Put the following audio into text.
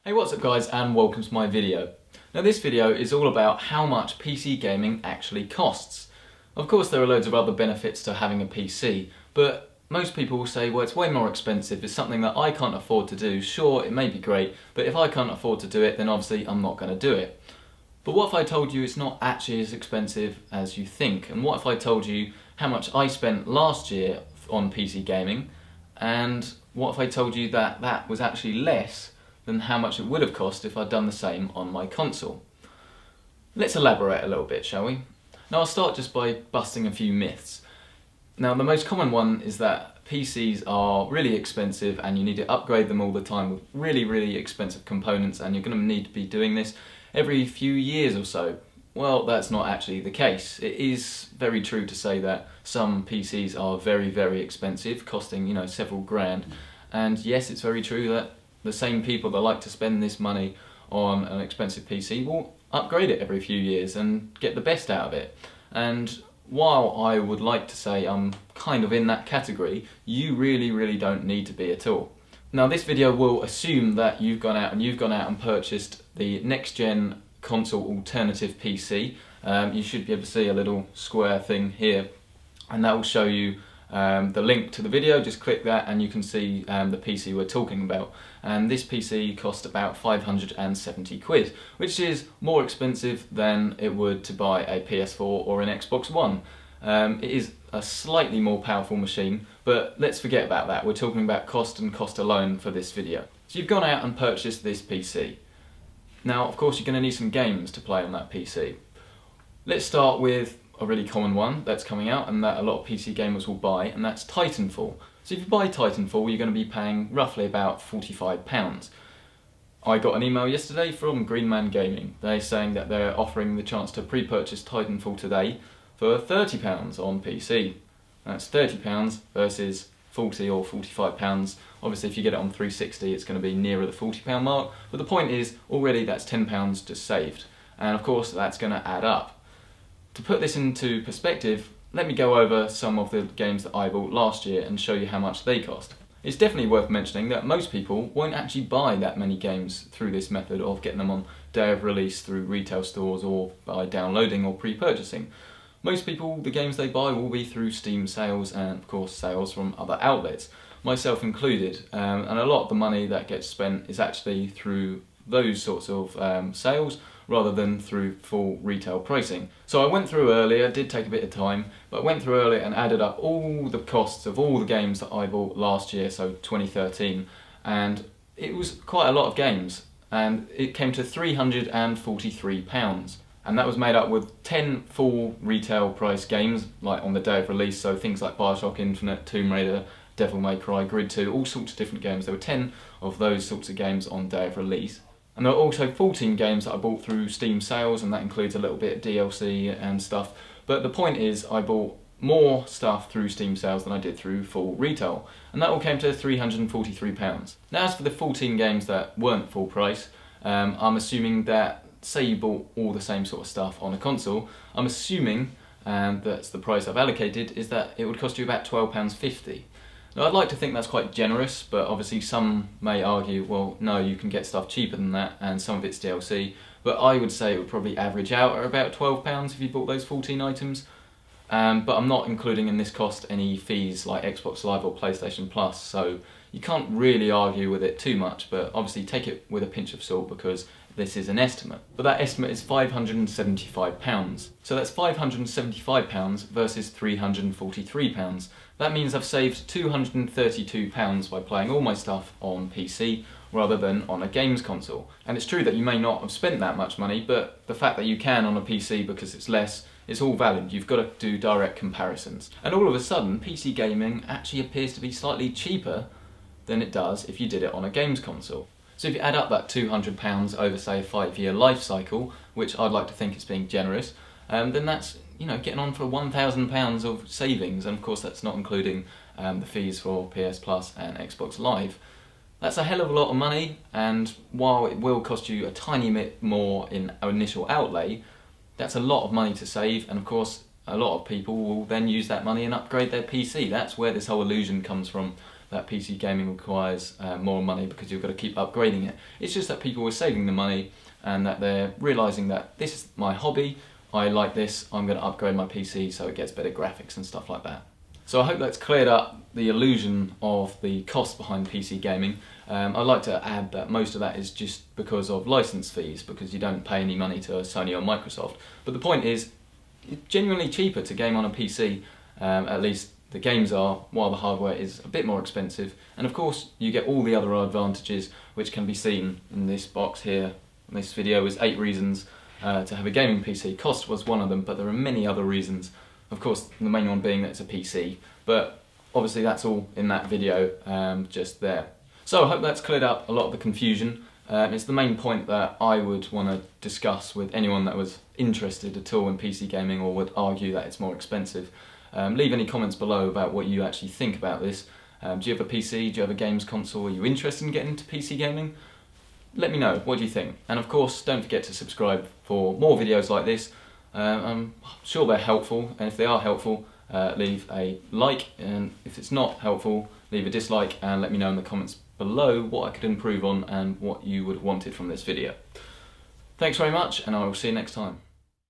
Hey, what's up guys, and welcome to my video. Now this video is all about how much PC gaming actually costs. Of course there are loads of other benefits to having a PC, but most people will say, well, it's way more expensive, it's something that I can't afford to do. Sure, it may be great, but if I can't afford to do it, then obviously I'm not going to do it. But what if I told you it's not actually as expensive as you think? And what if I told you how much I spent last year on PC gaming, and what if I told you that that was actually less than how much it would have cost if I'd done the same on my console? Let's elaborate a little bit, shall we? Now I'll start just by busting a few myths. Now the most common one is that PCs are really expensive and you need to upgrade them all the time with really expensive components, and you're going to need to be doing this every few years or so. Well, that's not actually the case. It is very true to say that some PCs are very expensive, costing, several grand. And yes, it's very true that the same people that like to spend this money on an expensive PC will upgrade it every few years and get the best out of it. And while I would like to say I'm kind of in that category, you really don't need to be at all. Now this video will assume that you've gone out and purchased the next gen console alternative PC. You should be able to see a little square thing here, and that will show you the link to the video. Just click that and you can see the PC we're talking about. And this PC cost about 570 quid, which is more expensive than it would to buy a PS4 or an Xbox One. It is a slightly more powerful machine, but let's forget about that. We're talking about cost and cost alone for this video. So you've gone out and purchased this PC. Now, of course, you're going to need some games to play on that PC. Let's start with a really common one that's coming out and that a lot of PC gamers will buy, and that's Titanfall. So if you buy Titanfall, you're going to be paying roughly about £45. I got an email yesterday from Greenman Gaming. They're saying that they're offering the chance to pre-purchase Titanfall today for £30 on PC. That's £30 versus £40 or £45. Obviously if you get it on 360 it's going to be nearer the £40 mark, but the point is already that's £10 just saved, and of course that's going to add up. To put this into perspective, let me go over some of the games that I bought last year and show you how much they cost. It's definitely worth mentioning that most people won't actually buy that many games through this method of getting them on day of release through retail stores or by downloading or pre-purchasing. Most people, the games they buy will be through Steam sales and of course sales from other outlets, myself included, and a lot of the money that gets spent is actually through those sorts of sales rather than through full retail pricing. So I went through earlier, did take a bit of time, but I went through earlier and added up all the costs of all the games that I bought last year, so 2013, and it was quite a lot of games, and it came to £343. And that was made up with 10 full retail price games, like on the day of release, so things like Bioshock Infinite, Tomb Raider, Devil May Cry, Grid 2, all sorts of different games. There were 10 of those sorts of games on day of release. And there were also 14 games that I bought through Steam sales, and that includes a little bit of DLC and stuff. But the point is, I bought more stuff through Steam sales than I did through full retail, and that all came to £343. Now as for the 14 games that weren't full price, I'm assuming that, say you bought all the same sort of stuff on a console, I'm assuming, and that's the price I've allocated, is that it would cost you about £12.50. Now I'd like to think that's quite generous, but obviously some may argue, well no, you can get stuff cheaper than that and some of it's DLC, but I would say it would probably average out at about £12 if you bought those 14 items. But I'm not including in this cost any fees like Xbox Live or PlayStation Plus, so you can't really argue with it too much, but obviously take it with a pinch of salt because this is an estimate. But that estimate is £575. So that's £575 versus £343. That means I've saved £232 by playing all my stuff on PC rather than on a games console. And it's true that you may not have spent that much money, but the fact that you can on a PC because it's less, it's all valid. You've got to do direct comparisons. And all of a sudden, PC gaming actually appears to be slightly cheaper than it does if you did it on a games console. So if you add up that £200 over, say, a 5-year life cycle, which I'd like to think is being generous, then that's getting on for £1,000 of savings, and of course that's not including the fees for PS Plus and Xbox Live. That's a hell of a lot of money, and while it will cost you a tiny bit more in initial outlay, that's a lot of money to save, and of course a lot of people will then use that money and upgrade their PC. That's where this whole illusion comes from that PC gaming requires more money because you've got to keep upgrading it. It's just that people are saving the money and that they're realising that this is my hobby, I like this, I'm going to upgrade my PC so it gets better graphics and stuff like that. So I hope that's cleared up the illusion of the cost behind PC gaming. I'd like to add that most of that is just because of license fees, because you don't pay any money to Sony or Microsoft. But the point is, it's genuinely cheaper to game on a PC, at least the games are, while the hardware is a bit more expensive. And of course you get all the other advantages which can be seen in this box here. This video is 8 reasons to have a gaming PC. Cost was one of them, but there are many other reasons. Of course, the main one being that it's a PC, but obviously that's all in that video just there. So I hope that's cleared up a lot of the confusion. It's the main point that I would want to discuss with anyone that was interested at all in PC gaming or would argue that it's more expensive. Leave any comments below about what you actually think about this. Do you have a PC? Do you have a games console? Are you interested in getting into PC gaming? Let me know, what do you think? And of course, don't forget to subscribe for more videos like this. I'm sure they're helpful, and if they are helpful, leave a like, and if it's not helpful, leave a dislike and let me know in the comments below what I could improve on and what you would have wanted from this video. Thanks very much, and I will see you next time.